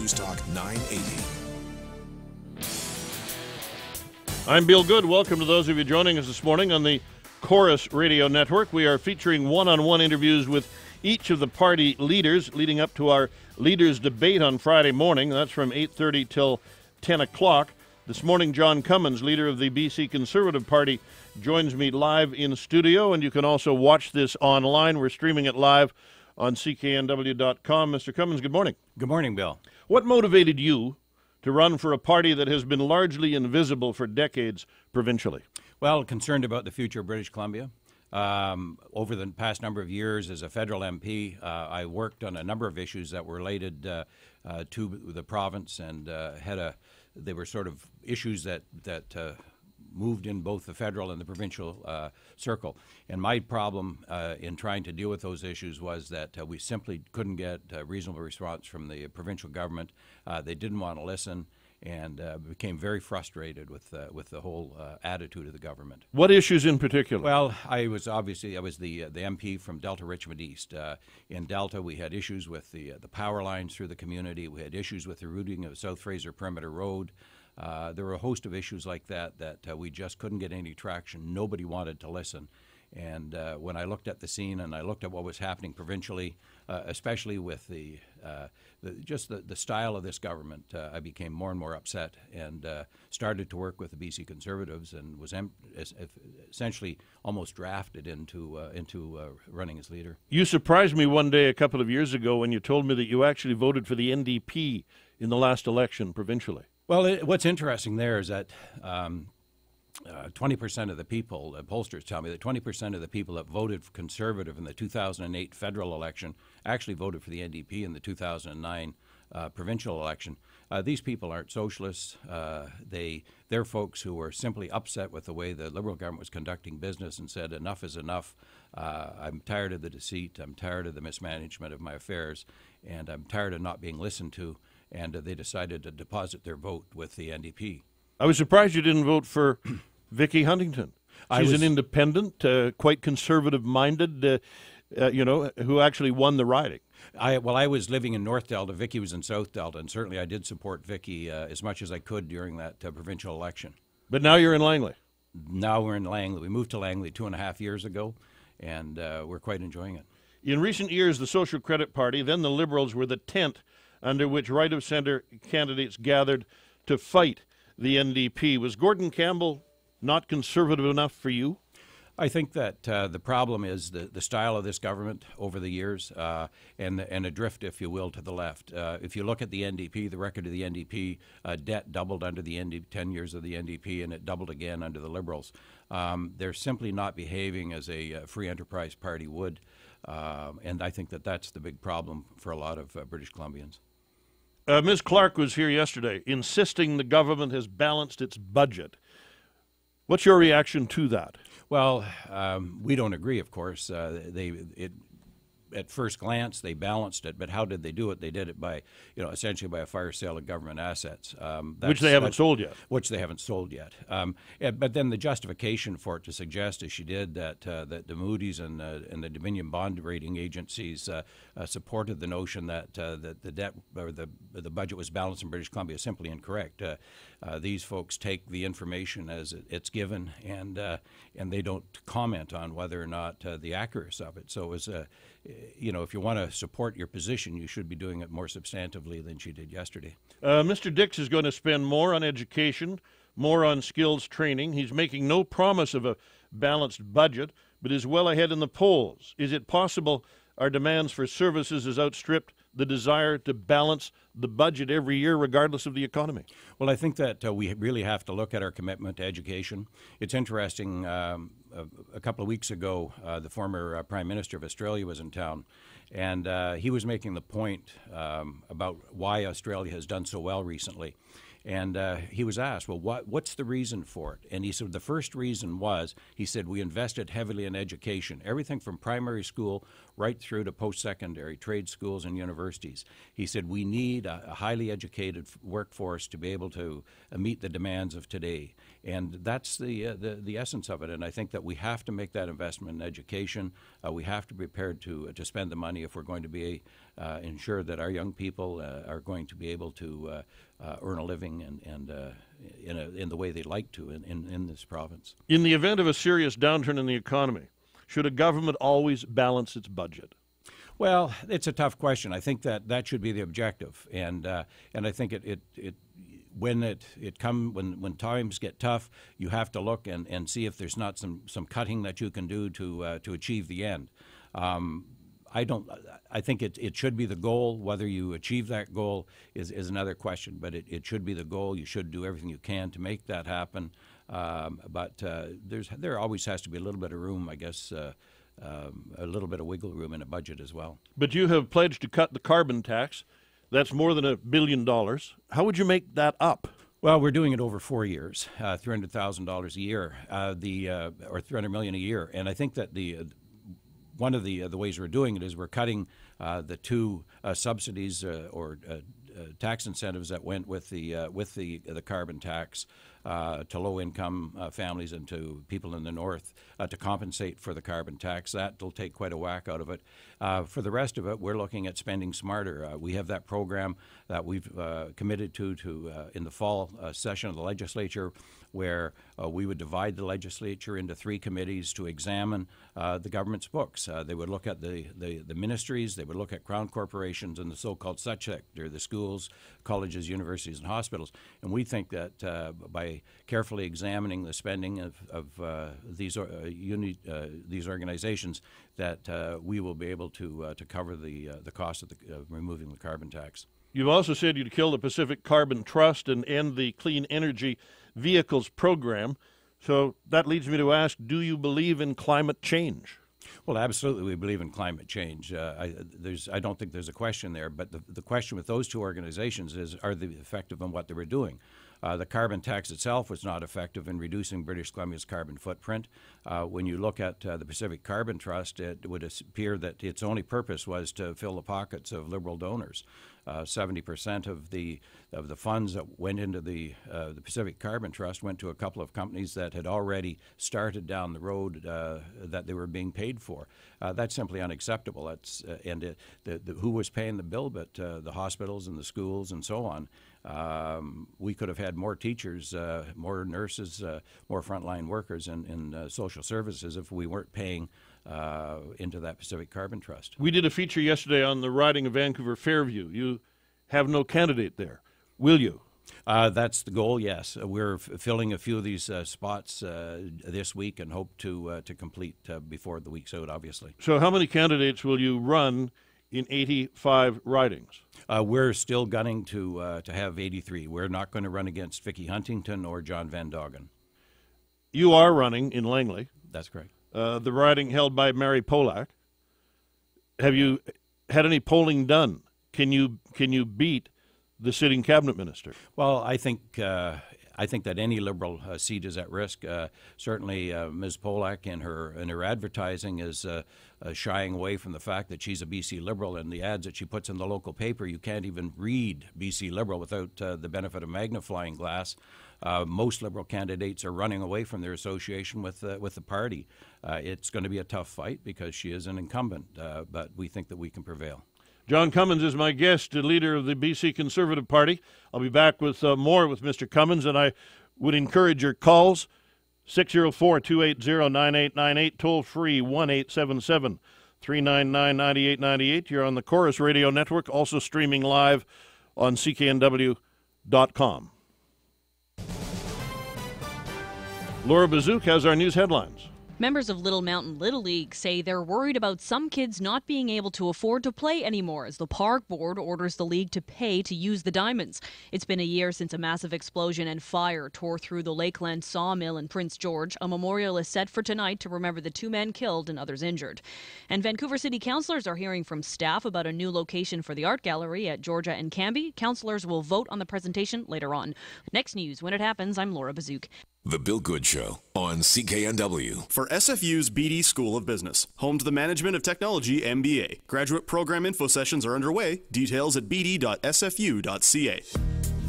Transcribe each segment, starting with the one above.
News Talk 980. I'm Bill Good. Welcome to those of you joining us this morning on the Chorus Radio Network. We are featuring one-on-one interviews with each of the party leaders leading up to our leaders' debate on Friday morning. That's from 8:30 till 10 o'clock. This morning, John Cummins, leader of the BC Conservative Party, joins me live in studio, and you can also watch this online. We're streaming it live on CKNW.com. Mr. Cummins, good morning. Good morning, Bill. What motivated you to run for a party that has been largely invisible for decades provincially? Well, concerned about the future of British Columbia. Over the past number of years as a federal MP, I worked on a number of issues that were related to the province, and they were sort of issues that moved in both the federal and the provincial circle. And my problem in trying to deal with those issues was that we simply couldn't get a reasonable response from the provincial government. They didn't want to listen, and became very frustrated with the whole attitude of the government. What issues in particular? Well, I was the MP from Delta Richmond East. In Delta, we had issues with the power lines through the community. We had issues with the routing of South Fraser Perimeter Road. There were a host of issues like that we just couldn't get any traction. Nobody wanted to listen. And when I looked at the scene and I looked at what was happening provincially, especially with the style of this government, I became more and more upset and started to work with the BC Conservatives and was essentially almost drafted into running as leader. You surprised me one day a couple of years ago when you told me that you actually voted for the NDP in the last election provincially. Well, what's interesting there is that 20% of the people, pollsters tell me that 20% of the people that voted for Conservative in the 2008 federal election actually voted for the NDP in the 2009 provincial election. These people aren't socialists. They're folks who were simply upset with the way the Liberal government was conducting business and said, enough is enough. I'm tired of the deceit. I'm tired of the mismanagement of my affairs, and I'm tired of not being listened to. And they decided to deposit their vote with the NDP. I was surprised you didn't vote for Vicky Huntington. She's an independent, quite conservative-minded, who actually won the riding. I was living in North Delta. Vicky was in South Delta, and certainly I did support Vicky as much as I could during that provincial election. But now you're in Langley. Now we're in Langley. We moved to Langley 2.5 years ago, and we're quite enjoying it. In recent years, the Social Credit Party, then the Liberals, were the tent under which right-of-centre candidates gathered to fight the NDP. Was Gordon Campbell not conservative enough for you? I think that the problem is the style of this government over the years and a drift, if you will, to the left. If you look at the NDP, the record of the NDP, debt doubled under the 10 years of the NDP, and it doubled again under the Liberals. They're simply not behaving as a free enterprise party would, and I think that that's the big problem for a lot of British Columbians. Ms. Clark was here yesterday insisting the government has balanced its budget. What's your reaction to that? Well, we don't agree, of course. At first glance, they balanced it, but how did they do it? They did it by, essentially by a fire sale of government assets. Which they haven't sold yet. Which they haven't sold yet. But then the justification for it to suggest, as she did, that the Moody's and the Dominion bond rating agencies supported the notion that the debt or the budget was balanced in British Columbia is simply incorrect. These folks take the information as it's given, and they don't comment on whether or not the accuracy of it. So it was if you want to support your position, you should be doing it more substantively than she did yesterday. Mr. Dix is going to spend more on education, more on skills training. He's making no promise of a balanced budget, but is well ahead in the polls. Is it possible our demands for services has outstripped the desire to balance the budget every year, regardless of the economy? Well, I think that we really have to look at our commitment to education. It's interesting. A couple of weeks ago, the former Prime Minister of Australia was in town, and he was making the point about why Australia has done so well recently. And he was asked, well, what's the reason for it? And he said the first reason was, he said, we invested heavily in education, everything from primary school right through to post-secondary, trade schools and universities. He said we need a highly educated workforce to be able to meet the demands of today. And that's the essence of it. And I think that we have to make that investment in education. We have to be prepared to spend the money if we're going to be ensure that our young people are going to be able to earn a living and in the way they'd like to in this province. In the event of a serious downturn in the economy, should a government always balance its budget? Well, it's a tough question. I think that should be the objective, and I think when times get tough, you have to look and see if there's not some cutting that you can do to achieve the end. I think it should be the goal. Whether you achieve that goal is another question, but it should be the goal. You should do everything you can to make that happen. But there always has to be a little bit of room, I guess, a little bit of wiggle room in a budget as well. But you have pledged to cut the carbon tax. That's more than $1 billion. How would you make that up? Well, we're doing it over 4 years, $300,000 a year, or $300 million a year. And I think that one of the ways we're doing it is we're cutting the two subsidies or tax incentives that went with the carbon tax to low-income families and to people in the north to compensate for the carbon tax. That'll take quite a whack out of it. For the rest of it, we're looking at spending smarter. We have that program that we've committed to in the fall session of the legislature, where we would divide the legislature into 3 committees to examine the government's books. They would look at the ministries, they would look at crown corporations and the so-called such sector, the schools, colleges, universities, and hospitals. And we think that by carefully examining the spending of these organizations, that we will be able to cover the cost of removing the carbon tax. You've also said you'd kill the Pacific Carbon Trust and end the Clean Energy Vehicles program. So that leads me to ask, do you believe in climate change? Well, absolutely, we believe in climate change. I don't think there's a question there, but the question with those two organizations is, are they effective in what they were doing? The carbon tax itself was not effective in reducing British Columbia's carbon footprint. When you look at the Pacific Carbon Trust, it would appear that its only purpose was to fill the pockets of Liberal donors. 70% of the funds that went into the Pacific Carbon Trust went to a couple of companies that had already started down the road that they were being paid for. That's simply unacceptable. Who was paying the bill but the hospitals and the schools and so on. We could have had more teachers, more nurses, more frontline workers in social services if we weren't paying into that Pacific Carbon Trust. We did a feature yesterday on the riding of Vancouver-Fairview. You have no candidate there. Will you? That's the goal, yes. We're filling a few of these spots this week and hope to complete before the week's out, obviously. So how many candidates will you run in 85 ridings? We're still gunning to have 83. We're not going to run against Vicky Huntington or John Van Doggen. You are running in Langley. That's correct. The riding held by Mary Polak. Have you had any polling done? Can you beat the sitting cabinet minister? Well, I think that any Liberal seat is at risk. Certainly, Ms. Polak in her advertising is shying away from the fact that she's a BC Liberal, and the ads that she puts in the local paper, you can't even read BC Liberal without the benefit of magnifying glass. Most Liberal candidates are running away from their association with the party. It's going to be a tough fight because she is an incumbent, but we think that we can prevail. John Cummins is my guest, leader of the BC Conservative Party. I'll be back with more with Mr. Cummins, and I would encourage your calls, 604-280-9898, toll-free 1-877-399-9898. You're on the Chorus Radio Network, also streaming live on CKNW.com. Laura Bazook has our news headlines. Members of Little Mountain Little League say they're worried about some kids not being able to afford to play anymore as the park board orders the league to pay to use the diamonds. It's been a year since a massive explosion and fire tore through the Lakeland sawmill in Prince George. A memorial is set for tonight to remember the 2 men killed and others injured. And Vancouver City councillors are hearing from staff about a new location for the art gallery at Georgia and Cambie. Councillors will vote on the presentation later on. Next news, when it happens, I'm Laura Bazook. The Bill Good Show on CKNW. For SFU's BD School of Business, home to the Management of Technology MBA. Graduate program info sessions are underway. Details at bd.sfu.ca.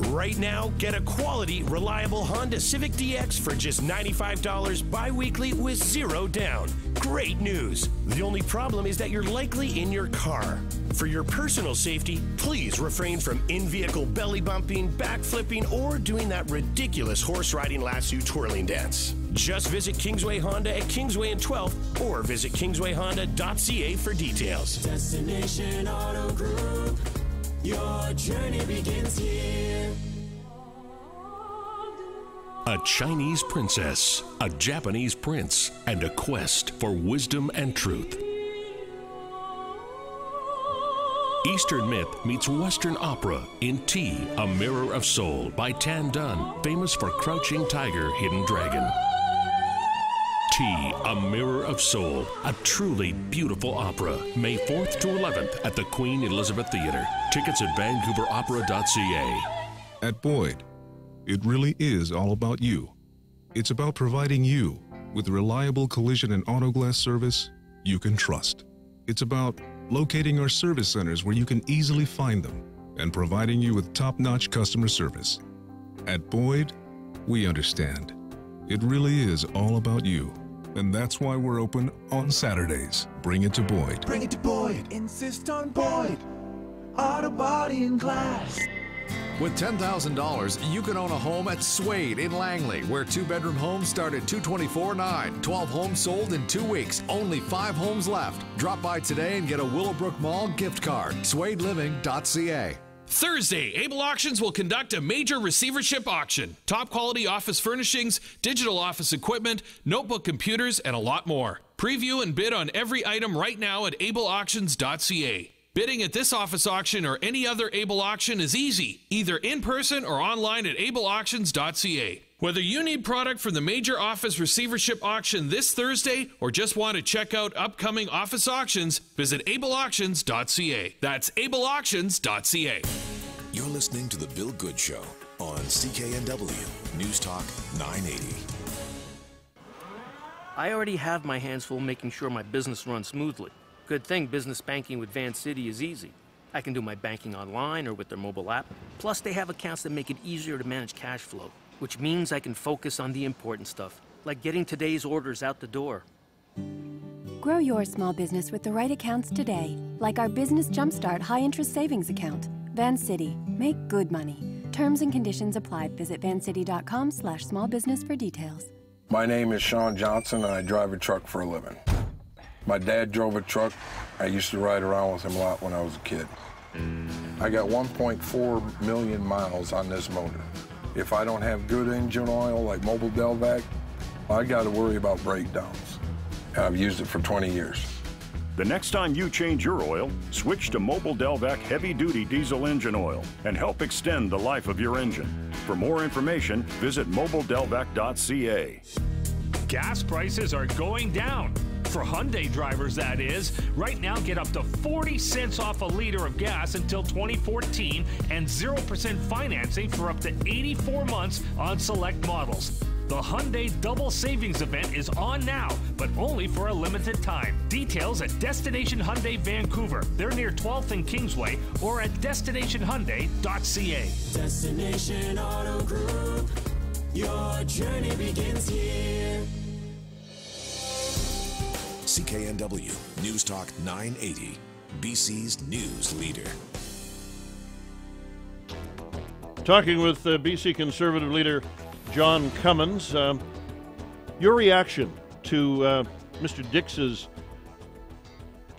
Right now, get a quality, reliable Honda Civic DX for just $95 bi-weekly with zero down. Great news. The only problem is that you're likely in your car. For your personal safety, please refrain from in-vehicle belly bumping, backflipping, or doing that ridiculous horse riding lasso twirling dance. Just visit Kingsway Honda at Kingsway and 12th or visit kingswayhonda.ca for details. Destination Auto Group, your journey begins here. A Chinese princess, a Japanese prince, and a quest for wisdom and truth. Eastern myth meets Western opera in Tea, A Mirror of Soul by Tan Dun, famous for Crouching Tiger, Hidden Dragon. Tea, A Mirror of Soul, a truly beautiful opera, May 4th to 11th at the Queen Elizabeth Theatre. Tickets at vancouveropera.ca. At Boyd, it really is all about you. It's about providing you with reliable collision and auto glass service you can trust. It's about locating our service centers where you can easily find them and providing you with top-notch customer service. At Boyd, we understand. It really is all about you. And that's why we're open on Saturdays. Bring it to Boyd. Bring it to Boyd. Insist on Boyd. Auto body and glass. With $10,000, you can own a home at Swade in Langley, where two-bedroom homes start at $224,900. 12 homes sold in 2 weeks. Only 5 homes left. Drop by today and get a Willowbrook Mall gift card. SwadeLiving.ca. Thursday, Able Auctions will conduct a major receivership auction. Top quality office furnishings, digital office equipment, notebook computers, and a lot more. Preview and bid on every item right now at ableauctions.ca. Bidding at this office auction or any other Able auction is easy, either in person or online at ableauctions.ca. Whether you need product for the major office receivership auction this Thursday or just want to check out upcoming office auctions, visit ableauctions.ca. That's ableauctions.ca. You're listening to The Bill Good Show on CKNW News Talk 980. I already have my hands full making sure my business runs smoothly. Good thing business banking with Van City is easy. I can do my banking online or with their mobile app. Plus, they have accounts that make it easier to manage cash flow, which means I can focus on the important stuff, like getting today's orders out the door. Grow your small business with the right accounts today, like our Business Jumpstart high-interest savings account. Van City. Make good money. Terms and conditions apply. Visit vancity.com/smallbusiness for details. My name is Sean Johnson, and I drive a truck for a living. My dad drove a truck. I used to ride around with him a lot when I was a kid. I got 1.4 million miles on this motor. If I don't have good engine oil like Mobile Delvac, I got to worry about breakdowns. And I've used it for 20 years. The next time you change your oil, switch to Mobile Delvac heavy-duty diesel engine oil and help extend the life of your engine. For more information, visit mobiledelvac.ca. Gas prices are going down. For Hyundai drivers, that is. Right now, get up to 40 cents off a liter of gas until 2014 and 0% financing for up to 84 months on select models. The Hyundai Double Savings event is on now, but only for a limited time. Details at Destination Hyundai Vancouver. They're near 12th and Kingsway, or at destinationhyundai.ca. Destination Auto Group, your journey begins here. CKNW News Talk 980, BC's news leader. Talking with BC Conservative leader John Cummins. Your reaction to Mr. Dix's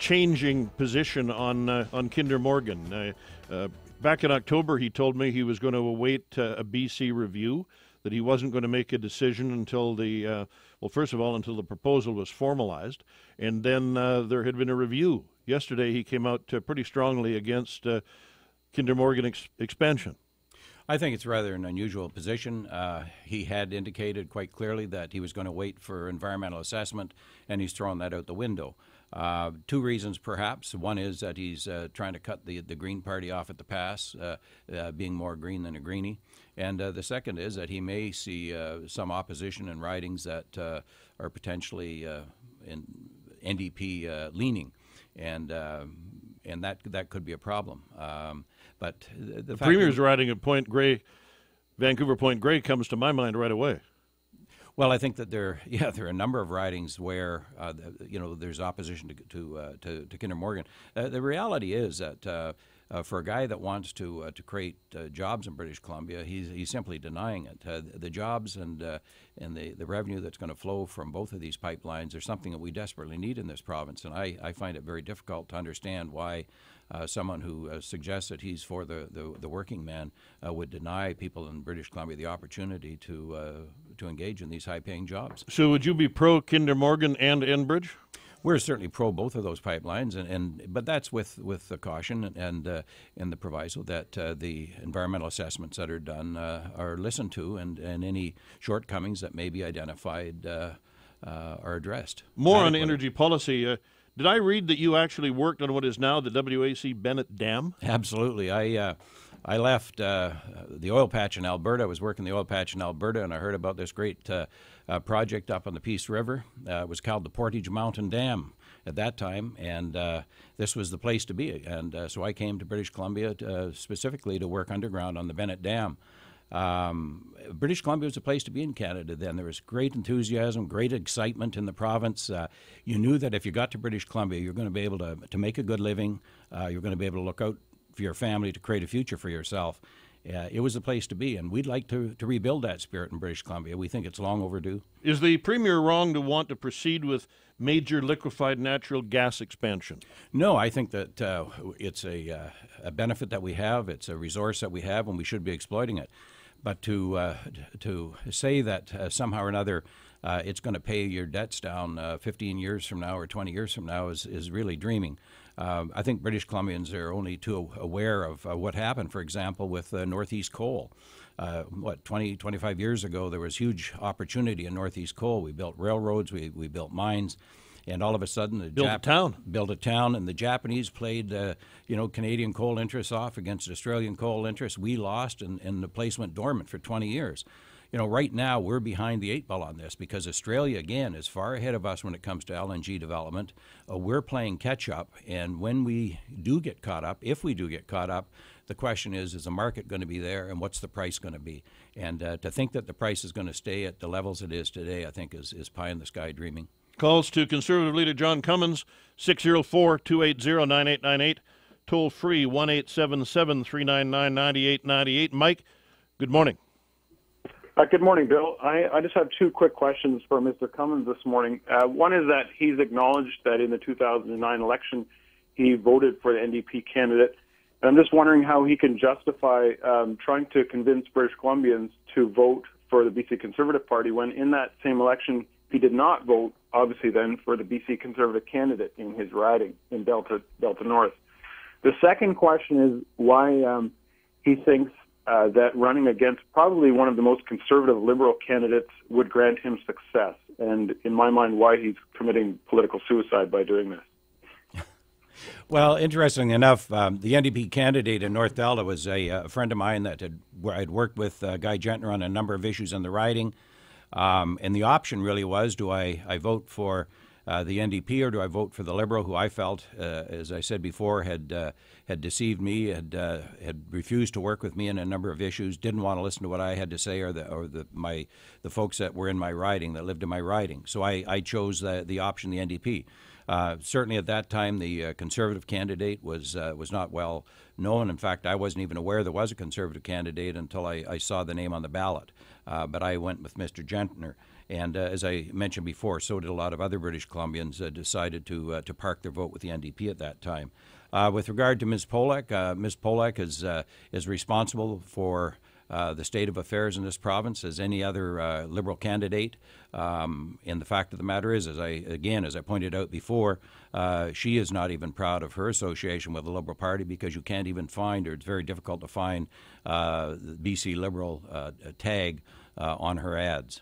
changing position on Kinder Morgan. Back in October, he told me he was going to await a BC review, that he wasn't going to make a decision until first of all, until the proposal was formalized, and then there had been a review. Yesterday, he came out pretty strongly against Kinder Morgan expansion. I think it's rather an unusual position. He had indicated quite clearly that he was going to wait for environmental assessment, and he's thrown that out the window. 2 reasons, perhaps. One is that he's trying to cut the Green Party off at the pass, being more green than a greenie. And the second is that he may see some opposition in ridings that are potentially in NDP leaning. And and that could be a problem. But the fact Premier's riding at Point Grey, Vancouver Point Grey, comes to my mind right away. Well, I think that there are a number of ridings where there's opposition to Kinder Morgan. The reality is that for a guy that wants to create jobs in British Columbia, he's simply denying it. The jobs and the revenue that's going to flow from both of these pipelines are something that we desperately need in this province, and I find it very difficult to understand why someone who suggests that he's for the working man would deny people in British Columbia the opportunity to engage in these high-paying jobs. So would you be pro Kinder Morgan and Enbridge? We're certainly pro both of those pipelines, but that's with the caution and the proviso that the environmental assessments that are done are listened to, and any shortcomings that may be identified are addressed. More on energy policy. Did I read that you actually worked on what is now the WAC Bennett Dam? Absolutely. I left the oil patch in Alberta. I was working the oil patch in Alberta, and I heard about this great project up on the Peace River. It was called the Portage Mountain Dam at that time, and this was the place to be. And so I came to British Columbia specifically to work underground on the Bennett Dam. British Columbia was a place to be in Canada then. There was great enthusiasm, great excitement in the province. You knew that if you got to British Columbia, you're going to be able to make a good living. You're going to be able to look out for your family, to create a future for yourself. It was the place to be, and we'd like to rebuild that spirit in British Columbia. We think it's long overdue. Is the Premier wrong to want to proceed with major liquefied natural gas expansion? No, I think that it's a benefit that we have. It's a resource that we have, and we should be exploiting it. But to say that somehow or another it's going to pay your debts down 15 years from now or 20 years from now is really dreaming. I think British Columbians are only too aware of what happened, for example, with Northeast Coal. 25 years ago, there was huge opportunity in Northeast Coal. We built railroads, we built mines, and all of a sudden, built a town, and the Japanese played, Canadian coal interests off against Australian coal interests. We lost, and the place went dormant for 20 years. Right now we're behind the 8 ball on this because Australia, again, is far ahead of us when it comes to LNG development. We're playing catch up, and when we do get caught up, if we do get caught up, the question is the market going to be there, and what's the price going to be? And to think that the price is going to stay at the levels it is today, I think is pie in the sky dreaming. Calls to Conservative leader John Cummins, 604-280-9898, toll free 1-877-399-9898. Mike, good morning. Good morning, Bill. I just have two quick questions for Mr. Cummins this morning. One is that he's acknowledged that in the 2009 election he voted for the NDP candidate. And I'm just wondering how he can justify trying to convince British Columbians to vote for the BC Conservative Party when in that same election he did not vote, obviously then, for the BC Conservative candidate in his riding in Delta North. The second question is why he thinks that running against probably one of the most conservative Liberal candidates would grant him success, and in my mind, why he's committing political suicide by doing this. Well, interesting enough, the NDP candidate in North Delta was a friend of mine that I'd worked with Guy Gentner on a number of issues in the riding, and the option really was, do I vote for the NDP or do I vote for the Liberal, who I felt, as I said before, had deceived me, had refused to work with me on a number of issues, didn't want to listen to what I had to say, or the folks that were in my riding, that lived in my riding. So I chose the option, the NDP. Certainly at that time, the Conservative candidate was not well known. In fact, I wasn't even aware there was a Conservative candidate until I saw the name on the ballot. But I went with Mr. Gentner. And as I mentioned before, so did a lot of other British Columbians decided to park their vote with the NDP at that time. With regard to Ms. Polak is responsible for the state of affairs in this province as any other Liberal candidate. And the fact of the matter is, as I pointed out before, she is not even proud of her association with the Liberal Party because you can't even find, or it's very difficult to find, the BC Liberal tag on her ads.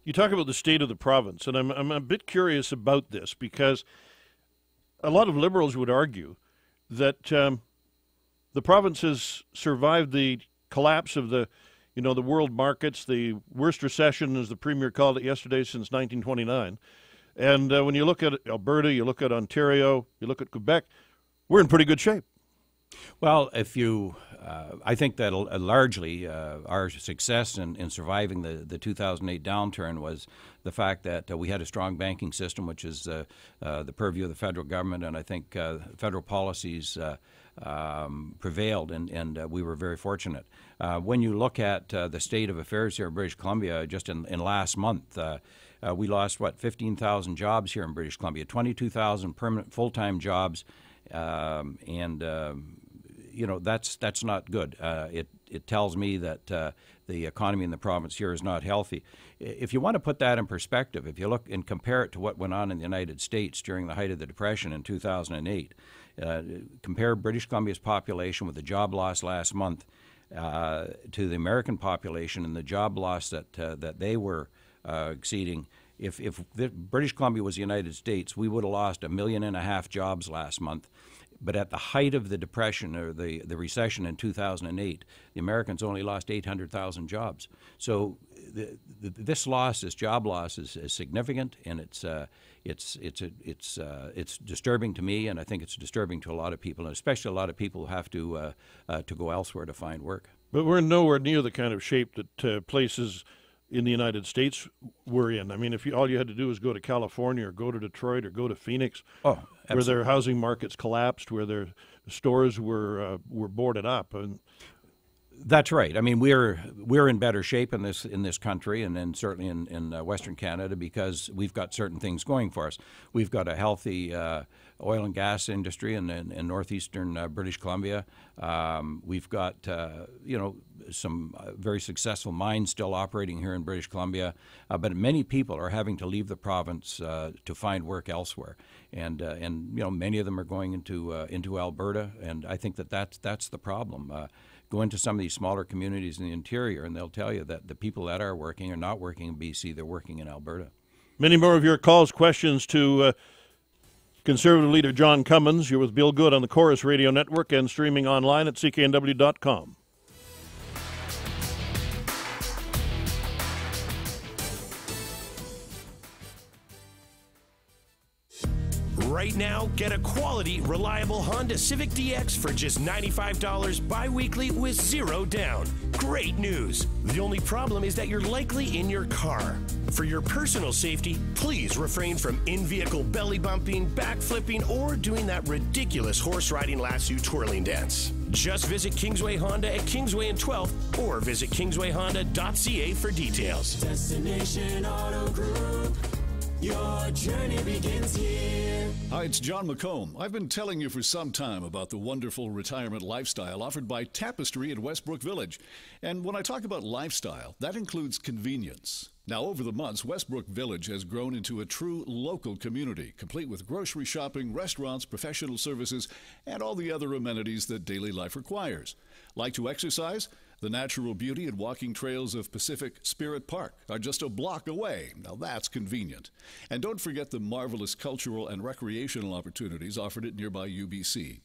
You talk about the state of the province, and I'm a bit curious about this because a lot of Liberals would argue that the province has survived the collapse of the world markets, the worst recession, as the Premier called it yesterday, since 1929. And when you look at Alberta, you look at Ontario, you look at Quebec, we're in pretty good shape. Well, if you, I think that largely our success in surviving the 2008 downturn was the fact that we had a strong banking system, which is the purview of the federal government, and I think federal policies prevailed, and we were very fortunate. When you look at the state of affairs here in British Columbia, just in last month, we lost, 15,000 jobs here in British Columbia, 22,000 permanent full-time jobs, and that's not good. It tells me that the economy in the province here is not healthy. If you want to put that in perspective, if you look and compare it to what went on in the United States during the height of the Depression in 2008, compare British Columbia's population with the job loss last month to the American population and the job loss that they were exceeding. If British Columbia was the United States, we would have lost 1.5 million jobs last month. But at the height of the Depression or the recession in 2008, the Americans only lost 800,000 jobs. So this loss, this job loss, is significant, and it's disturbing to me, and I think it's disturbing to a lot of people, and especially a lot of people who have to go elsewhere to find work. But we're nowhere near the kind of shape that places in the United States we're in. I mean, if all you had to do was go to California or go to Detroit or go to Phoenix, where their housing markets collapsed, where their stores were boarded up. And that's right. I mean, we're in better shape in this country, and then certainly in Western Canada, because we've got certain things going for us. We've got a healthy oil and gas industry in northeastern British Columbia. We've got some very successful mines still operating here in British Columbia, but many people are having to leave the province to find work elsewhere, and many of them are going into Alberta, and I think that's the problem. Go into some of these smaller communities in the interior, and they'll tell you that the people that are working are not working in BC; they're working in Alberta. Many more of your calls, questions to Conservative leader John Cummins. You're with Bill Good on the Chorus Radio Network and streaming online at CKNW.com. Right now, get a quality, reliable Honda Civic DX for just $95 bi-weekly with zero down. Great news. The only problem is that you're likely in your car. For your personal safety, please refrain from in-vehicle belly bumping, backflipping, or doing that ridiculous horse riding lasso twirling dance. Just visit Kingsway Honda at Kingsway and 12th or visit kingswayhonda.ca for details. Destination Auto Group. Your journey begins here. Hi, it's John McComb. I've been telling you for some time about the wonderful retirement lifestyle offered by Tapestry in Westbrook Village. And when I talk about lifestyle, that includes convenience. Now, over the months, Westbrook Village has grown into a true local community, complete with grocery shopping, restaurants, professional services, and all the other amenities that daily life requires. Like to exercise? The natural beauty and walking trails of Pacific Spirit Park are just a block away. Now that's convenient. And don't forget the marvelous cultural and recreational opportunities offered at nearby UBC.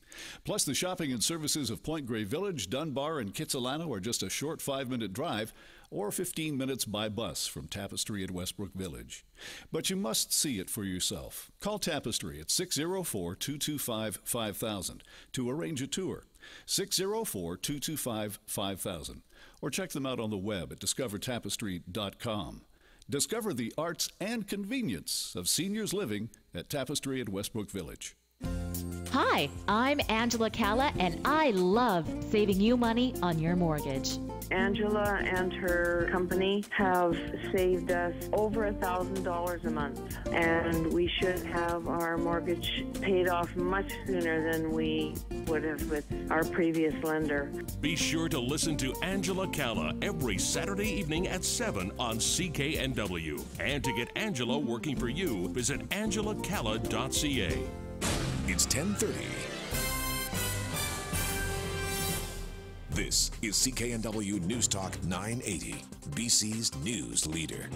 Plus, the shopping and services of Point Grey Village, Dunbar, and Kitsilano are just a short 5-minute drive or 15 minutes by bus from Tapestry at Westbrook Village. But you must see it for yourself. Call Tapestry at 604-225-5000 to arrange a tour. 604-225-5000, or check them out on the web at discovertapestry.com. Discover the arts and convenience of seniors living at Tapestry at Westbrook Village. Hi, I'm Angela Calla, and I love saving you money on your mortgage. Angela and her company have saved us over $1,000 a month, and we should have our mortgage paid off much sooner than we would have with our previous lender. Be sure to listen to Angela Calla every Saturday evening at 7 on CKNW. And to get Angela working for you, visit angelacalla.ca. It's 10:30. This is CKNW News Talk 980, BC's news leader.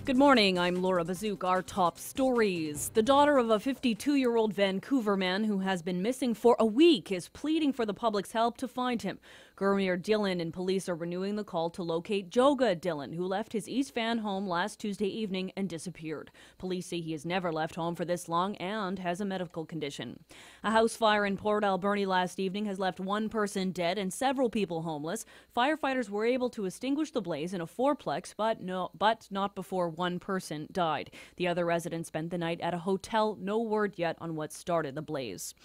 Good morning, I'm Laura Bazook. Our top stories. The daughter of a 52-year-old Vancouver man who has been missing for a week is pleading for the public's help to find him. Gurmir Dillon and police are renewing the call to locate Joga Dillon, who left his East Van home last Tuesday evening and disappeared. Police say he has never left home for this long and has a medical condition. A house fire in Port Alberni last evening has left one person dead and several people homeless. Firefighters were able to extinguish the blaze in a fourplex, but not before one person died. The other residents spent the night at a hotel. No word yet on what started the blaze.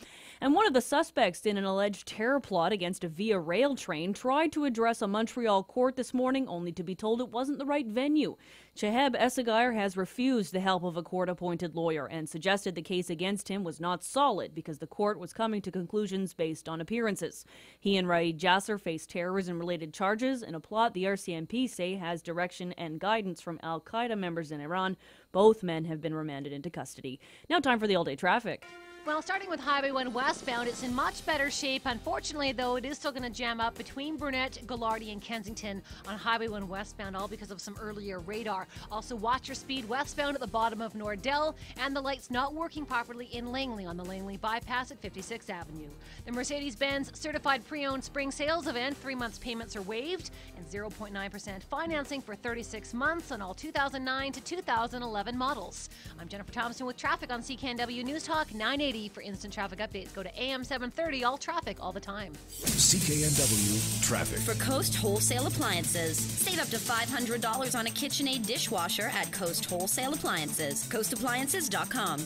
And one of the suspects in an alleged terror plot against a Via Rail train tried to address a Montreal court this morning, only to be told it wasn't the right venue. Cheheb Essegair has refused the help of a court-appointed lawyer and suggested the case against him was not solid because the court was coming to conclusions based on appearances. He and Raid Jasser face terrorism-related charges in a plot the RCMP say has direction and guidance from al-Qaeda members in Iran. Both men have been remanded into custody. Now time for the all-day traffic. Well, starting with Highway 1 westbound, it's in much better shape. Unfortunately, though, it is still going to jam up between Burnett, Gallardi, and Kensington on Highway 1 westbound, all because of some earlier radar. Also, watch your speed westbound at the bottom of Nordell, and the lights not working properly in Langley on the Langley bypass at 56th Avenue. The Mercedes-Benz Certified Pre-Owned Spring Sales Event, 3 months payments are waived, and 0.9% financing for 36 months on all 2009 to 2011 models. I'm Jennifer Thompson with traffic on CKNW News Talk 980. For instant traffic updates, go to AM 730, all traffic, all the time. CKNW Traffic. For Coast Wholesale Appliances, save up to $500 on a KitchenAid dishwasher at Coast Wholesale Appliances. CoastAppliances.com.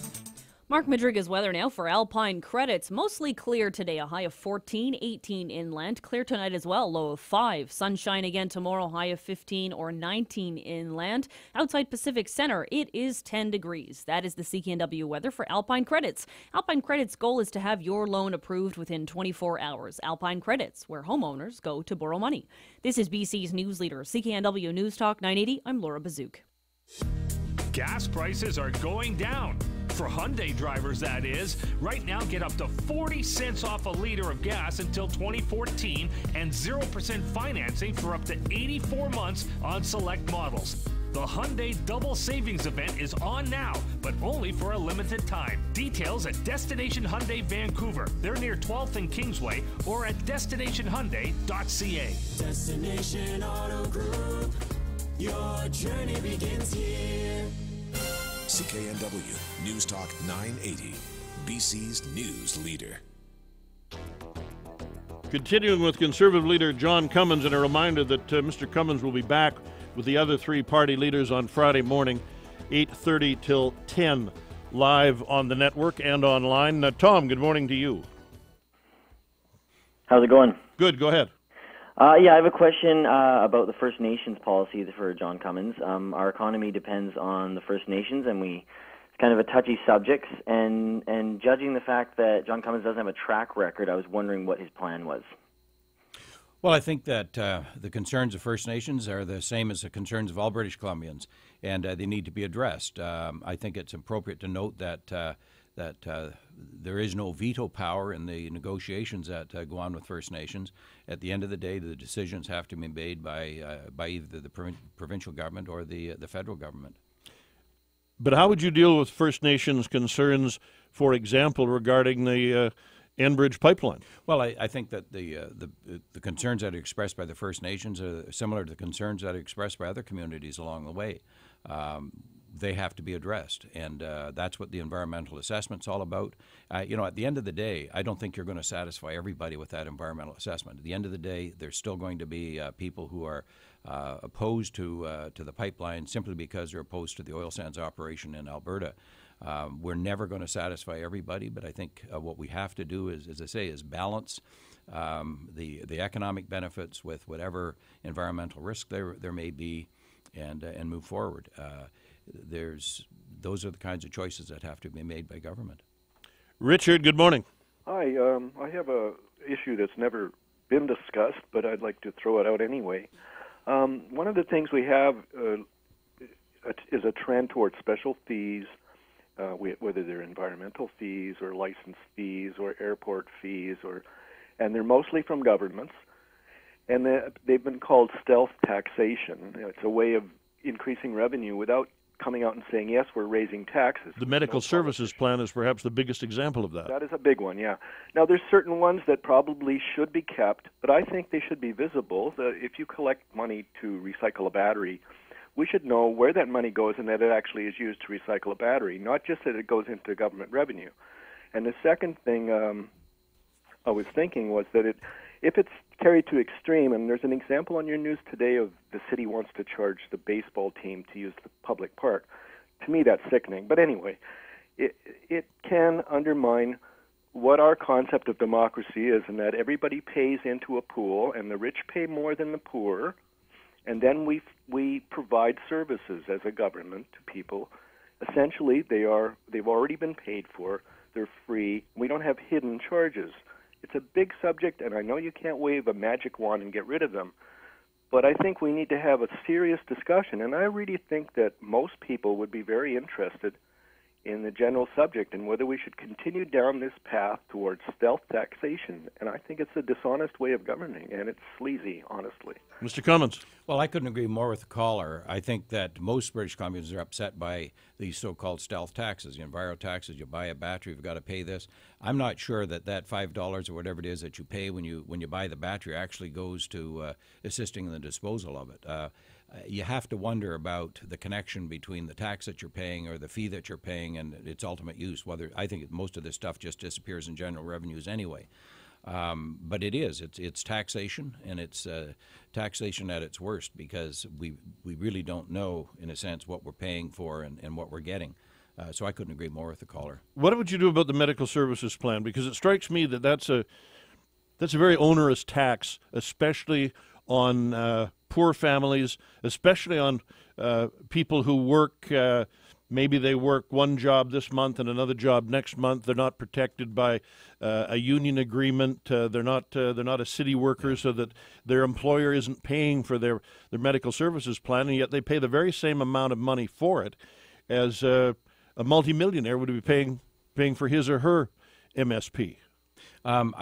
Mark Madriga's weather now for Alpine credits. Mostly clear today, a high of 14, 18 inland. Clear tonight as well, low of 5. Sunshine again tomorrow, high of 15 or 19 inland. Outside Pacific Center, it is 10 degrees. That is the CKNW weather for Alpine credits. Alpine credits' goal is to have your loan approved within 24 hours. Alpine credits, where homeowners go to borrow money. This is BC's news leader, CKNW News Talk 980. I'm Laura Bazook. Gas prices are going down. For Hyundai drivers, that is. Right now, get up to 40 cents off a liter of gas until 2014 and 0% financing for up to 84 months on select models. The Hyundai Double Savings Event is on now, but only for a limited time. Details at Destination Hyundai Vancouver. They're near 12th and Kingsway or at destinationhyundai.ca. Destination Auto Group. Your journey begins here. CKNW News Talk 980, BC's news leader. Continuing with Conservative leader John Cummins, and a reminder that Mr. Cummins will be back with the other three party leaders on Friday morning, 8:30 till 10, live on the network and online. Tom, good morning to you. How's it going? Good, go ahead. Yeah, I have a question about the First Nations policy for John Cummins. Our economy depends on the First Nations, and it's kind of a touchy subject. And judging the fact that John Cummins doesn't have a track record, I was wondering what his plan was. Well, I think that the concerns of First Nations are the same as the concerns of all British Columbians, and they need to be addressed. I think it's appropriate to note that there is no veto power in the negotiations that go on with First Nations. At the end of the day, the decisions have to be made by either the provincial government or the federal government. But how would you deal with First Nations concerns, for example, regarding the Enbridge pipeline? Well, I think that the concerns that are expressed by the First Nations are similar to the concerns that are expressed by other communities along the way. They have to be addressed, and that's what the environmental assessment's all about. At the end of the day, I don't think you're going to satisfy everybody with that environmental assessment. At the end of the day, there's still going to be people who are opposed to the pipeline simply because they're opposed to the oil sands operation in Alberta. We're never going to satisfy everybody, but I think what we have to do is, as I say, is balance the economic benefits with whatever environmental risk there may be, and move forward. Those are the kinds of choices that have to be made by government. Richard, good morning. Hi, I have a issue that's never been discussed, but I'd like to throw it out anyway. One of the things we have is a trend towards special fees, whether they're environmental fees or license fees or airport fees, and they're mostly from governments, and they've been called stealth taxation. It's a way of increasing revenue without coming out and saying, yes, we're raising taxes. The medical services plan is perhaps the biggest example of that. That is a big one, yeah. Now, there's certain ones that probably should be kept, but I think they should be visible. If you collect money to recycle a battery, we should know where that money goes and that it actually is used to recycle a battery, not just that it goes into government revenue. And the second thing I was thinking was that if it's carried to extreme, and there's an example on your news today of the city wants to charge the baseball team to use the public park. To me, that's sickening. But anyway, it can undermine what our concept of democracy is, in that everybody pays into a pool, and the rich pay more than the poor, and then we provide services as a government to people. Essentially, they've already been paid for. They're free. We don't have hidden charges. It's a big subject, and I know you can't wave a magic wand and get rid of them, but I think we need to have a serious discussion, and I really think that most people would be very interested in the general subject and whether we should continue down this path towards stealth taxation. And I think it's a dishonest way of governing, and it's sleazy, honestly. Mr. Cummins. Well, I couldn't agree more with the caller. I think that most British Columbians are upset by these so-called stealth taxes, enviro taxes. You buy a battery, you've got to pay this. I'm not sure that $5 or whatever it is that you pay when you buy the battery actually goes to assisting in the disposal of it. You have to wonder about the connection between the tax that you're paying or the fee that you're paying and its ultimate use. Whether I think most of this stuff just disappears in general revenues anyway. But it's taxation, and it's taxation at its worst, because we really don't know, in a sense, what we're paying for and what we're getting. So I couldn't agree more with the caller. What would you do about the medical services plan? Because it strikes me that that's a very onerous tax, especially on poor families, especially on people who work. Maybe they work one job this month and another job next month. They're not protected by a union agreement. They're not a city worker, so that their employer isn't paying for their medical services plan, and yet they pay the very same amount of money for it as a multimillionaire would be paying for his or her MSP. Of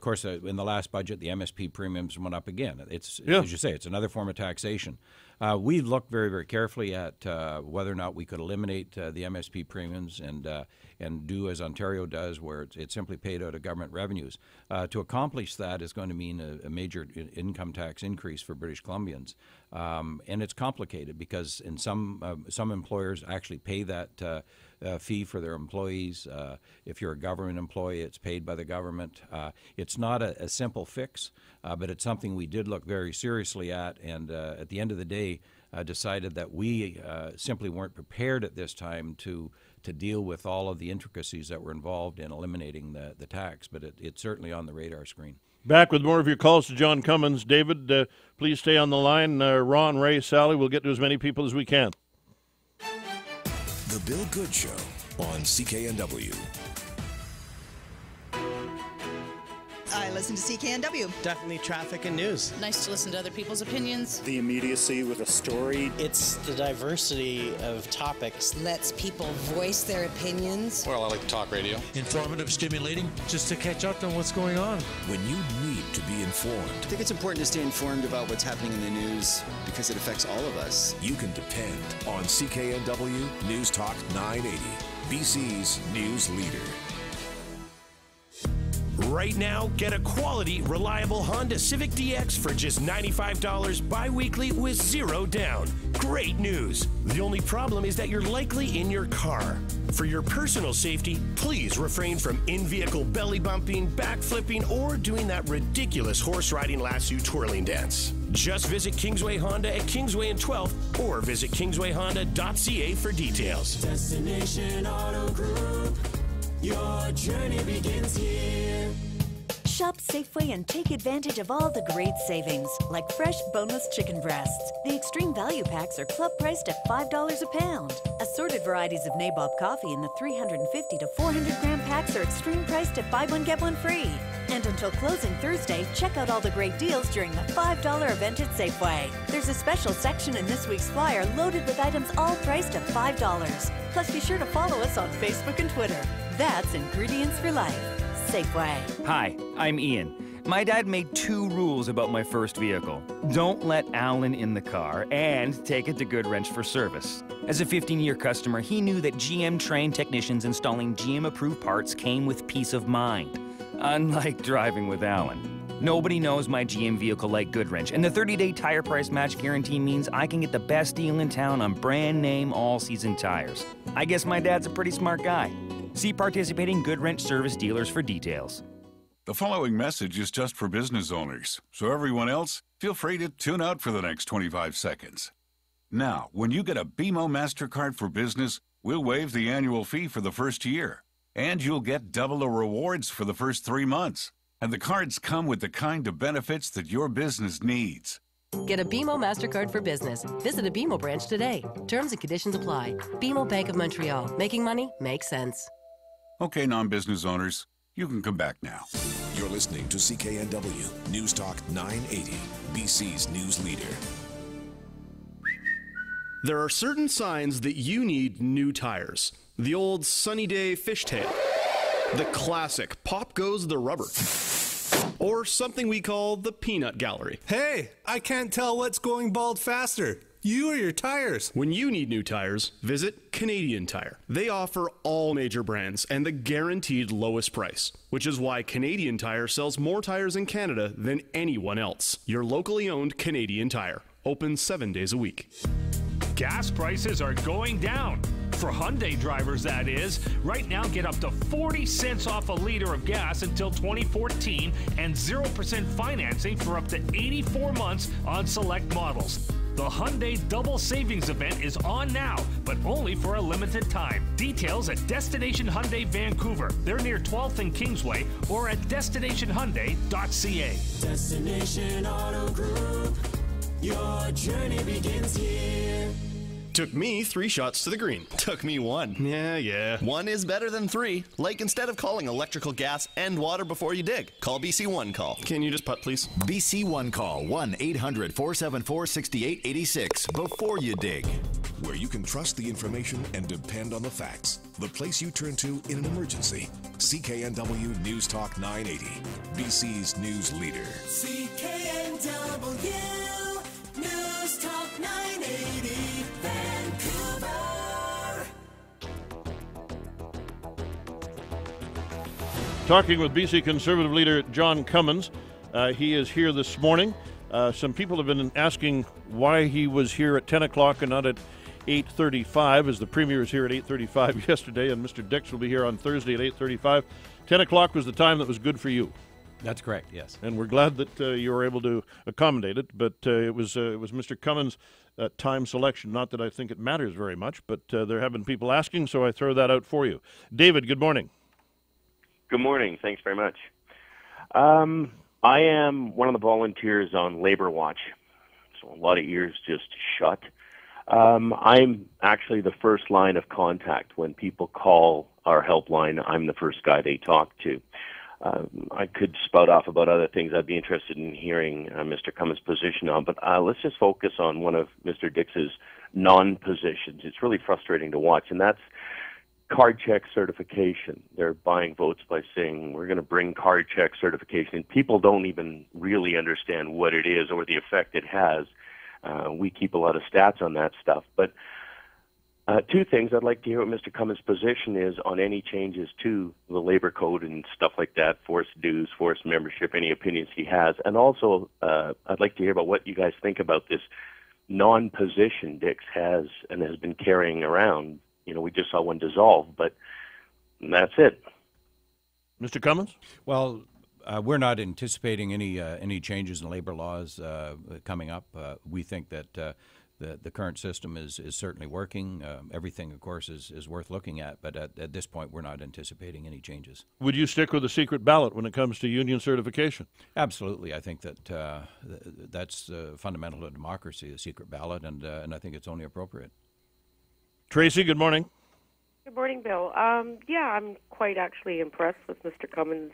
course, in the last budget, the MSP premiums went up again. As you say, it's another form of taxation. We looked very, very carefully at whether or not we could eliminate the MSP premiums and do as Ontario does, where it's simply paid out of government revenues. To accomplish that is going to mean a major income tax increase for British Columbians, and it's complicated because in some employers actually pay that fee for their employees. If you're a government employee, it's paid by the government. It's not a simple fix, but it's something we did look very seriously at, and at the end of the day, decided that we simply weren't prepared at this time to deal with all of the intricacies that were involved in eliminating the tax, but it's certainly on the radar screen. Back with more of your calls to John Cummins. David, please stay on the line. Ron, Ray, Sally, we'll get to as many people as we can. The Bill Good Show on CKNW. I listen to CKNW. Definitely traffic and news. Nice to listen to other people's opinions. The immediacy with a story. It's the diversity of topics. Lets people voice their opinions. Well, I like talk radio. Informative, stimulating, just to catch up on what's going on. When you need to be informed. I think it's important to stay informed about what's happening in the news because it affects all of us. You can depend on CKNW News Talk 980, BC's news leader. Right now, get a quality, reliable Honda Civic DX for just $95 bi-weekly with zero down. Great news. The only problem is that you're likely in your car. For your personal safety, please refrain from in-vehicle belly bumping, backflipping, or doing that ridiculous horse riding lasso twirling dance. Just visit Kingsway Honda at Kingsway and 12th or visit kingswayhonda.ca for details. Destination Auto Group. Your journey begins here. Shop Safeway and take advantage of all the great savings, like fresh boneless chicken breasts. The extreme value packs are club priced at $5 a pound. Assorted varieties of Nabob coffee in the 350 to 400 gram packs are extreme priced at buy one get one free. And until closing Thursday, check out all the great deals during the $5 event at Safeway. There's a special section in this week's flyer loaded with items all priced at $5. Plus, be sure to follow us on Facebook and Twitter. That's ingredients for life. Safeway. Hi, I'm Ian. My dad made 2 rules about my first vehicle. Don't let Alan in the car and take it to Goodwrench for service. As a 15-year customer, he knew that GM-trained technicians installing GM-approved parts came with peace of mind. Unlike driving with Alan. Nobody knows my GM vehicle like Goodwrench, and the 30-day tire price match guarantee means I can get the best deal in town on brand-name all-season tires. I guess my dad's a pretty smart guy. See participating Goodwrench service dealers for details. The following message is just for business owners, so everyone else, feel free to tune out for the next 25 seconds. Now, when you get a BMO MasterCard for Business, we'll waive the annual fee for the first year, and you'll get double the rewards for the first 3 months. And the cards come with the kind of benefits that your business needs. Get a BMO MasterCard for Business. Visit a BMO branch today. Terms and conditions apply. BMO Bank of Montreal. Making money makes sense. Okay, non-business owners, you can come back now. You're listening to CKNW News Talk 980, BC's news leader. There are certain signs that you need new tires. The old sunny day fishtail. The classic pop goes the rubber. Or something we call the peanut gallery. Hey, I can't tell what's going bald faster. You or your tires? When you need new tires, visit Canadian Tire. They offer all major brands and the guaranteed lowest price, which is why Canadian Tire sells more tires in Canada than anyone else. Your locally owned Canadian Tire. Open 7 days a week. Gas prices are going down. For Hyundai drivers, that is. Right now, get up to 40 cents off a liter of gas until 2014 and 0% financing for up to 84 months on select models. The Hyundai Double Savings event is on now, but only for a limited time. Details at Destination Hyundai Vancouver. They're near 12th and Kingsway, or at destinationhyundai.ca. Destination Auto Group. Your journey begins here. Took me 3 shots to the green. Took me 1. Yeah. 1 is better than 3. Like, instead of calling electrical, gas, and water before you dig, call BC One Call. Can you just putt, please? BC One Call, 1-800-474-6886 before you dig. Where you can trust the information and depend on the facts. The place you turn to in an emergency. CKNW News Talk 980, BC's news leader. CKNW News Talk 980, Vancouver. Talking with BC Conservative leader John Cummins. He is here this morning. Some people have been asking why he was here at 10 o'clock and not at 8:35, as the Premier was here at 8:35 yesterday, and Mr. Dix will be here on Thursday at 8:35. 10 o'clock was the time that was good for you. That's correct, yes. And we're glad that you were able to accommodate it, but it was Mr. Cummins' time selection. Not that I think it matters very much, but there have been people asking, so I throw that out for you. David, good morning. Good morning. Thanks very much. I am one of the volunteers on Labor Watch, so a lot of ears just shut. I'm actually the first line of contact. When people call our helpline, I'm the first guy they talk to. I could spout off about other things I'd be interested in hearing Mr. Cummins' position on, but let's just focus on one of Mr. Dix's non-positions. It's really frustrating to watch, and that's card check certification. They're buying votes by saying we're going to bring card check certification. People don't even really understand what it is or the effect it has. We keep a lot of stats on that stuff. But 2 things. I'd like to hear what Mr. Cummins' position is on any changes to the labor code and stuff like that, forced dues, forced membership, any opinions he has. And also, I'd like to hear about what you guys think about this non-position Dix has and has been carrying around. You know, we just saw one dissolve, but that's it. Mr. Cummins? Well, we're not anticipating any changes in labor laws coming up. We think that the current system is certainly working. Everything, of course, is worth looking at, but at this point, we're not anticipating any changes. Would you stick with a secret ballot when it comes to union certification? Absolutely. I think that that's fundamental to democracy, the secret ballot, and I think it's only appropriate. Tracy, good morning. Good morning, Bill. Yeah, I'm quite actually impressed with Mr. Cummins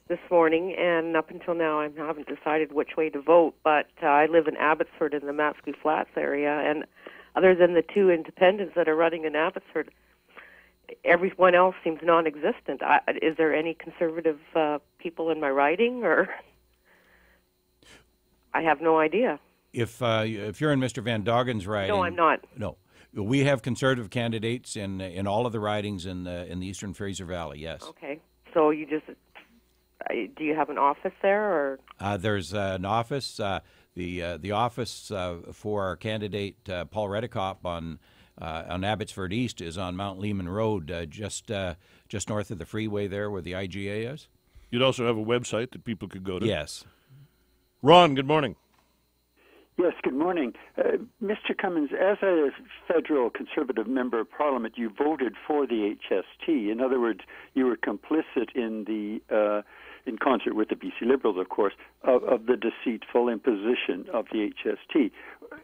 this morning, and up until now I haven't decided which way to vote, but I live in Abbotsford in the Matsqui Flats area, and other than the 2 independents that are running in Abbotsford, everyone else seems non-existent. Is there any Conservative people in my riding, or I have no idea. If you're in Mr. Van Doggen's riding, No, I'm not. No, we have Conservative candidates in all of the ridings in the Eastern Fraser Valley. Yes. Okay, so you just do you have an office there, or there's an office. The office for our candidate Paul Redekop on Abbotsford East is on Mount Lehman Road, just north of the freeway there, where the IGA is. You'd also have a website that people could go to. Yes. Ron, good morning. Yes, good morning. Mr. Cummins, as a federal Conservative member of Parliament, you voted for the HST. In other words, you were complicit in concert with the BC Liberals, of course, of the deceitful imposition of the HST.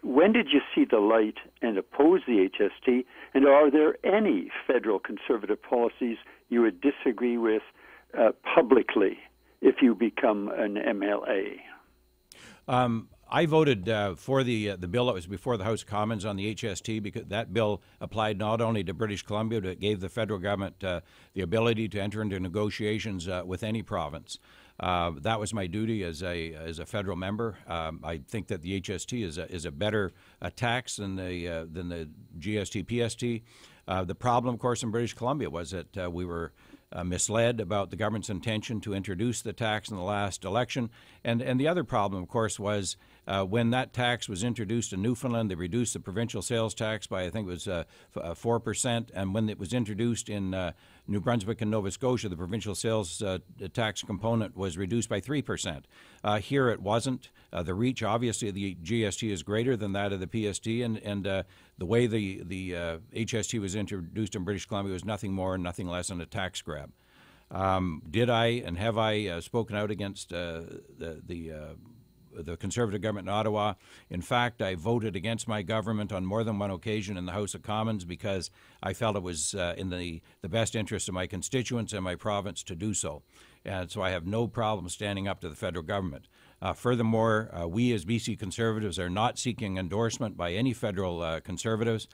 When did you see the light and oppose the HST? And are there any federal Conservative policies you would disagree with publicly if you become an MLA? I voted for the bill that was before the House of Commons on the HST, because that bill applied not only to British Columbia, but it gave the federal government the ability to enter into negotiations with any province. That was my duty as a federal member. I think that the HST is a better tax than the GST PST. The problem, of course, in British Columbia was that we were misled about the government's intention to introduce the tax in the last election. And the other problem, of course, was when that tax was introduced in Newfoundland, they reduced the provincial sales tax by, I think it was 4%. And when it was introduced in New Brunswick and Nova Scotia, the provincial sales tax component was reduced by 3%. Here it wasn't. The reach, obviously, of the GST is greater than that of the PST, and the way the HST was introduced in British Columbia was nothing more and nothing less than a tax grab. Did I and have I spoken out against the Conservative government in Ottawa? In fact, I voted against my government on more than one occasion in the House of Commons because I felt it was in the best interest of my constituents and my province to do so. And so I have no problem standing up to the federal government. Furthermore, we as BC Conservatives are not seeking endorsement by any federal Conservatives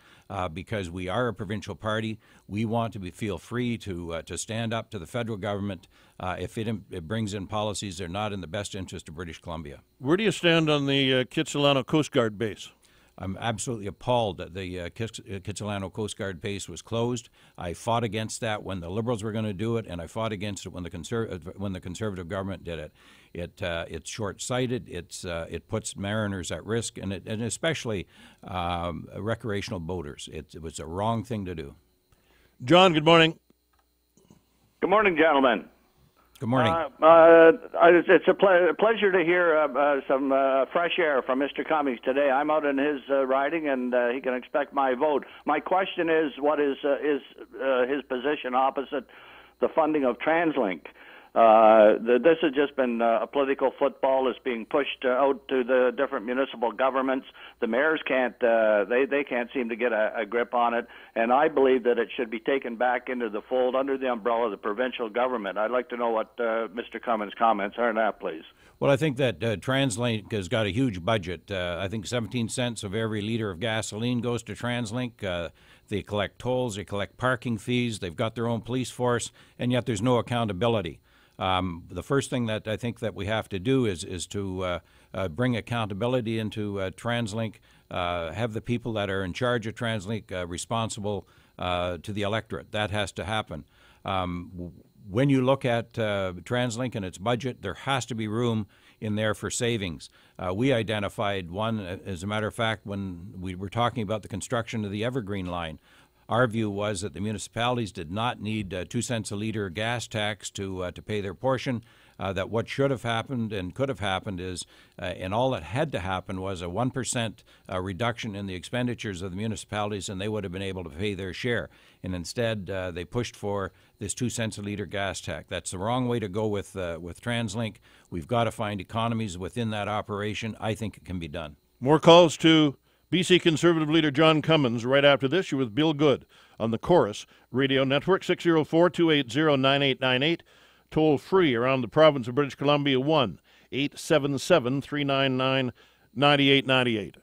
because we are a provincial party. We want to feel free to stand up to the federal government if it brings in policies that are not in the best interest of British Columbia. Where do you stand on the Kitsilano Coast Guard base? I'm absolutely appalled that the Kitsilano Coast Guard base was closed. I fought against that when the Liberals were going to do it, and I fought against it when the Conservative government did it. It's short-sighted. It puts mariners at risk, and especially recreational boaters. It was a wrong thing to do. John, good morning. Good morning, gentlemen. Good morning. It's a pleasure to hear some fresh air from Mr. Cummins today. I'm out in his riding, and he can expect my vote. My question is, what is his position opposite the funding of TransLink? This has just been a political football that's being pushed out to the different municipal governments. The mayors can't they can't seem to get a grip on it, and I believe that it should be taken back into the fold under the umbrella of the provincial government. I'd like to know what Mr. Cummins' comments are on that, please. Well, I think that TransLink has got a huge budget. I think 17 cents of every liter of gasoline goes to TransLink. They collect tolls, they collect parking fees, they've got their own police force, and yet there's no accountability. The first thing that I think that we have to do is to bring accountability into TransLink, have the people that are in charge of TransLink responsible to the electorate. That has to happen. When you look at TransLink and its budget, there has to be room in there for savings. We identified one, as a matter of fact, when we were talking about the construction of the Evergreen line. Our view was that the municipalities did not need 2 cents a liter gas tax to pay their portion. That what should have happened and could have happened is, and all that had to happen was a 1% reduction in the expenditures of the municipalities, and they would have been able to pay their share. And instead, they pushed for this 2 cents a liter gas tax. That's the wrong way to go with TransLink. We've got to find economies within that operation. I think it can be done. More calls to BC Conservative leader John Cummins right after this. You're with Bill Good on the Chorus Radio Network, 604-280-9898. Toll free around the province of British Columbia, 1-877-399-9898.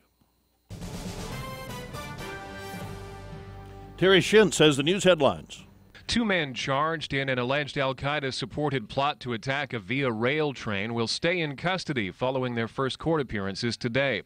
Terry Shint says the news headlines. Two men charged in an alleged al-Qaeda-supported plot to attack a Via Rail train will stay in custody following their first court appearances today.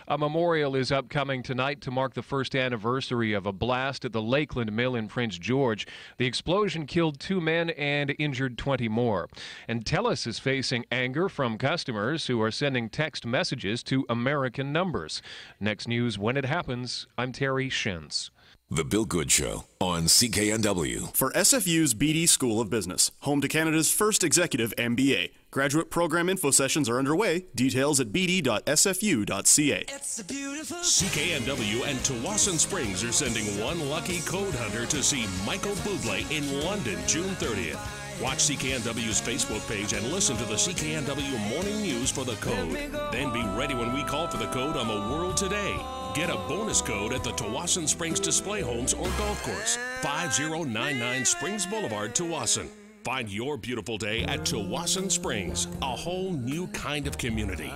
A memorial is upcoming tonight to mark the first anniversary of a blast at the Lakeland Mill in Prince George. The explosion killed 2 men and injured 20 more. And TELUS is facing anger from customers who are sending text messages to American numbers. Next news when it happens. I'm Terry Shins. The Bill Good Show on CKNW. For SFU's BD School of Business, home to Canada's first executive MBA. Graduate program info sessions are underway. Details at bd.sfu.ca. CKNW and Tawasin Springs are sending one lucky code hunter to see Michael Bublé in London, June 30th. Watch CKNW's Facebook page and listen to the CKNW Morning News for the code. Then be ready when we call for the code on the World Today. Get a bonus code at the Tawasin Springs Display Homes or Golf Course, 5099 Springs Boulevard, Tawasin. Find your beautiful day at Tawasin Springs, a whole new kind of community.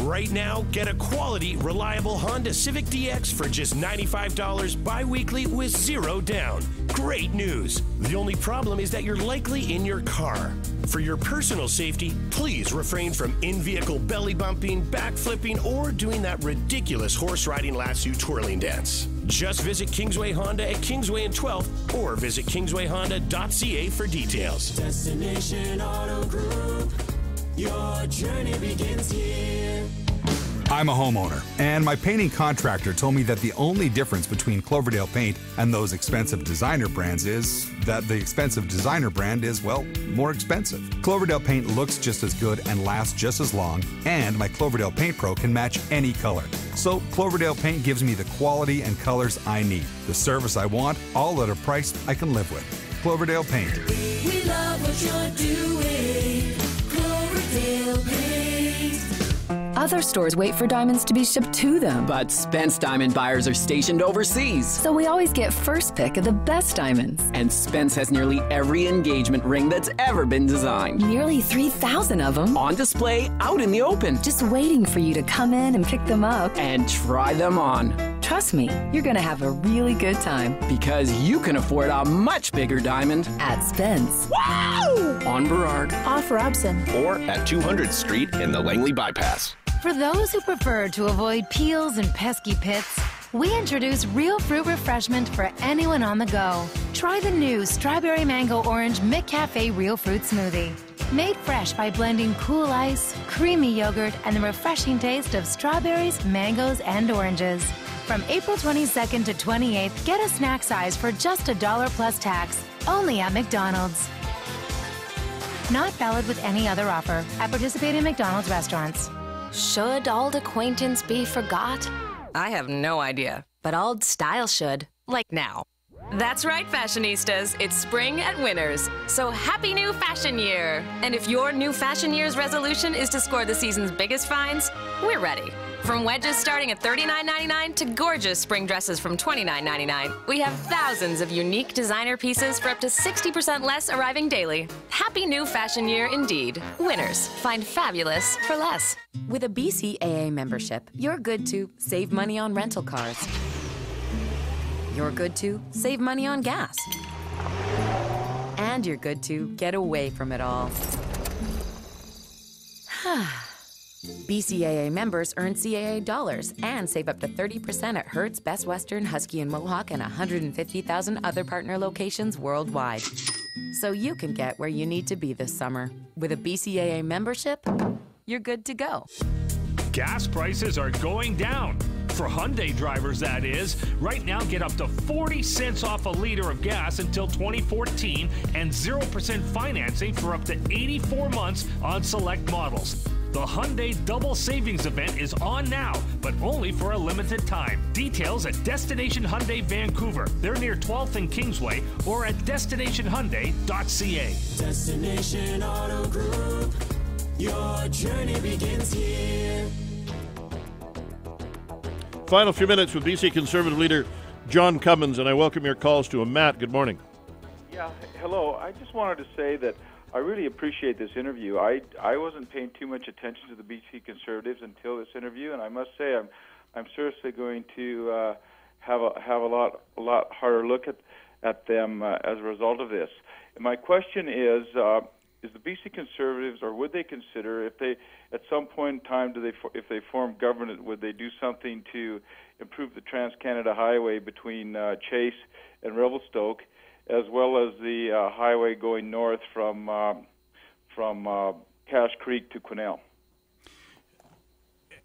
Right now, get a quality, reliable Honda Civic DX for just $95 bi-weekly with zero down. Great news! The only problem is that you're likely in your car. For your personal safety, please refrain from in-vehicle belly bumping, backflipping, or doing that ridiculous horse riding lasso twirling dance. Just visit Kingsway Honda at Kingsway and 12th or visit kingswayhonda.ca for details. Destination Auto Group. Your journey begins here. I'm a homeowner, and my painting contractor told me that the only difference between Cloverdale paint and those expensive designer brands is that the expensive designer brand is, well, more expensive. Cloverdale paint looks just as good and lasts just as long, and my Cloverdale Paint Pro can match any color. So Cloverdale paint gives me the quality and colors I need, the service I want, all at a price I can live with. Cloverdale Paint. We love what you're doing. Cloverdale Paint. Other stores wait for diamonds to be shipped to them. But Spence Diamond buyers are stationed overseas. So we always get first pick of the best diamonds. And Spence has nearly every engagement ring that's ever been designed. Nearly 3,000 of them. On display, out in the open. Just waiting for you to come in and pick them up. And try them on. Trust me, you're going to have a really good time. Because you can afford a much bigger diamond. At Spence. Wow! On Burrard. Off Robson. Or at 200th Street in the Langley Bypass. For those who prefer to avoid peels and pesky pits, we introduce real fruit refreshment for anyone on the go. Try the new Strawberry Mango Orange McCafe Real Fruit Smoothie. Made fresh by blending cool ice, creamy yogurt, and the refreshing taste of strawberries, mangoes, and oranges. From April 22nd to 28th, get a snack size for just $1 plus tax, only at McDonald's. Not valid with any other offer at participating McDonald's restaurants. Should old acquaintance be forgot? I have no idea, but old style should, like now. That's right, fashionistas. It's spring at Winners. So happy new fashion year! And if your new fashion year's resolution is to score the season's biggest finds, we're ready. From wedges starting at $39.99 to gorgeous spring dresses from $29.99, we have thousands of unique designer pieces for up to 60% less arriving daily. Happy new fashion year indeed. Winners. Find fabulous for less. With a BCAA membership, you're good to save money on rental cars. You're good to save money on gas. And you're good to get away from it all. BCAA members earn CAA dollars and save up to 30% at Hertz, Best Western, Husky and Mohawk, and 150,000 other partner locations worldwide. So you can get where you need to be this summer. With a BCAA membership, you're good to go. Gas prices are going down. For Hyundai drivers, that is. Right now, get up to 40 cents off a liter of gas until 2014 and 0% financing for up to 84 months on select models. The Hyundai Double Savings Event is on now, but only for a limited time. Details at Destination Hyundai Vancouver. They're near 12th and Kingsway, or at destinationhyundai.ca. Destination Auto Group. Your journey begins here. Final few minutes with BC Conservative leader John Cummins, and I welcome your calls to him. Matt, good morning. Yeah, hello. I just wanted to say that I really appreciate this interview. I wasn't paying too much attention to the BC Conservatives until this interview, and I must say I'm seriously going to have a lot harder look at them as a result of this. And my question is the BC Conservatives, or would they consider, if they at some point in time if they form government, would they do something to improve the Trans-Canada Highway between Chase and Revelstoke, as well as the highway going north from Cache Creek to Quesnel?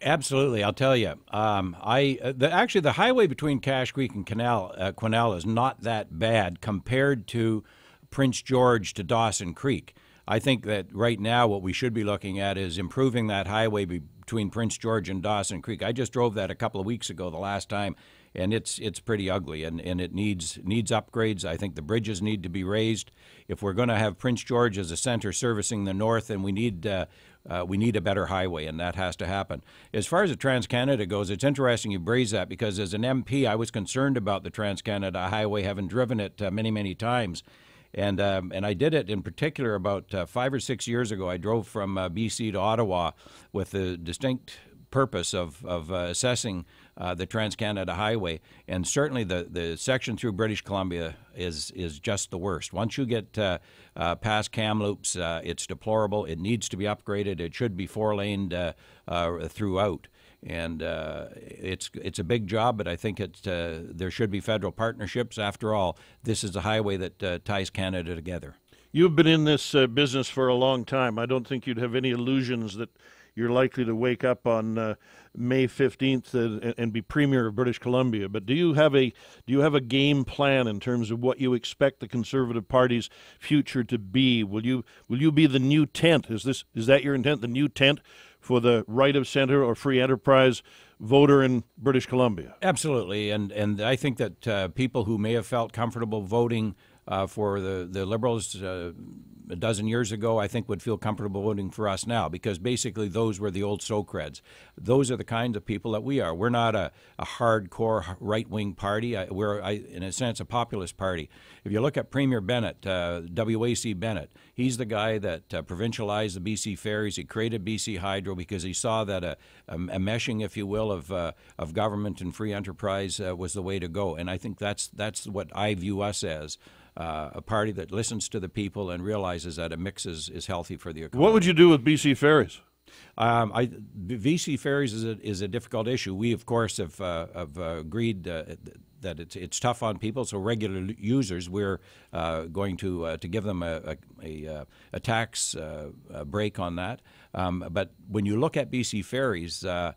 Absolutely, I'll tell you. Actually, the highway between Cache Creek and Quesnel is not that bad compared to Prince George to Dawson Creek. I think that right now what we should be looking at is improving that highway between Prince George and Dawson Creek. I just drove that a couple of weeks ago, the last time, and it's pretty ugly, and it needs upgrades. I think the bridges need to be raised. If we're going to have Prince George as a center servicing the north, then we need a better highway, and that has to happen. As far as the Trans-Canada goes, it's interesting you raise that, because as an MP, I was concerned about the Trans-Canada Highway, having driven it many, many times. And I did it in particular about 5 or 6 years ago. I drove from BC to Ottawa with the distinct purpose of assessing the Trans-Canada Highway. And certainly the section through British Columbia is just the worst. Once you get past Kamloops, it's deplorable. It needs to be upgraded. It should be 4-laned throughout. And it's a big job, but I think there should be federal partnerships. After all, this is a highway that ties Canada together. You've been in this business for a long time. I don't think you'd have any illusions that you're likely to wake up on May 15th and be Premier of British Columbia. But do you have a game plan in terms of what you expect the Conservative Party's future to be? Will you be the new tent? Is that your intent? The new tent for the right of center or free enterprise voter in British Columbia? Absolutely, and I think that people who may have felt comfortable voting for the Liberals a dozen years ago, I think would feel comfortable voting for us now, because basically those were the old Socreds. Those are the kinds of people that we are. We're not a hardcore right-wing party. We're, in a sense, a populist party. If you look at Premier Bennett, W.A.C. Bennett, he's the guy that provincialized the BC ferries. He created BC Hydro because he saw that a meshing, if you will, of government and free enterprise was the way to go. And I think that's what I view us as. A party that listens to the people and realizes that a mix is healthy for the economy. What would you do with BC Ferries? BC Ferries is a difficult issue. We, of course, have agreed that it's tough on people. So regular users, we're going to give them a tax break on that. But when you look at BC Ferries, the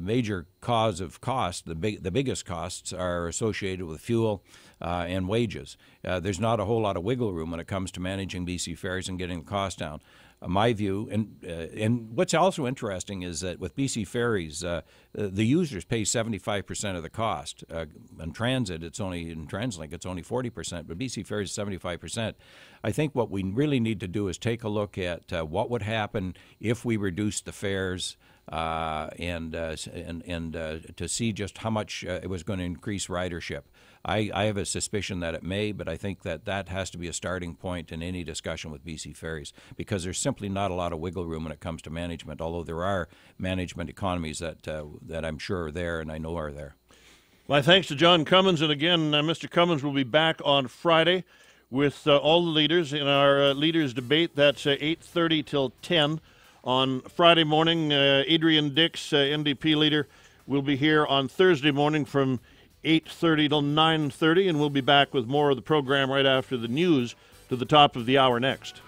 major cause of cost, the biggest costs are associated with fuel and wages. There's not a whole lot of wiggle room when it comes to managing BC Ferries and getting the cost down. My view, and what's also interesting is that with BC Ferries, the users pay 75% of the cost. In transit, in TransLink, it's only 40%, but BC Ferries is 75%. I think what we really need to do is take a look at what would happen if we reduced the fares and to see just how much it was going to increase ridership. I have a suspicion that it may, but I think that has to be a starting point in any discussion with BC Ferries, because there's simply not a lot of wiggle room when it comes to management, although there are management economies that I'm sure are there and I know are there. My thanks to John Cummins. And again, Mr. Cummins will be back on Friday with all the leaders in our leaders debate. That's 8:30 till 10 on Friday morning. Adrian Dix, NDP leader, will be here on Thursday morning from 8:30 till 9:30, and we'll be back with more of the program right after the news to the top of the hour next.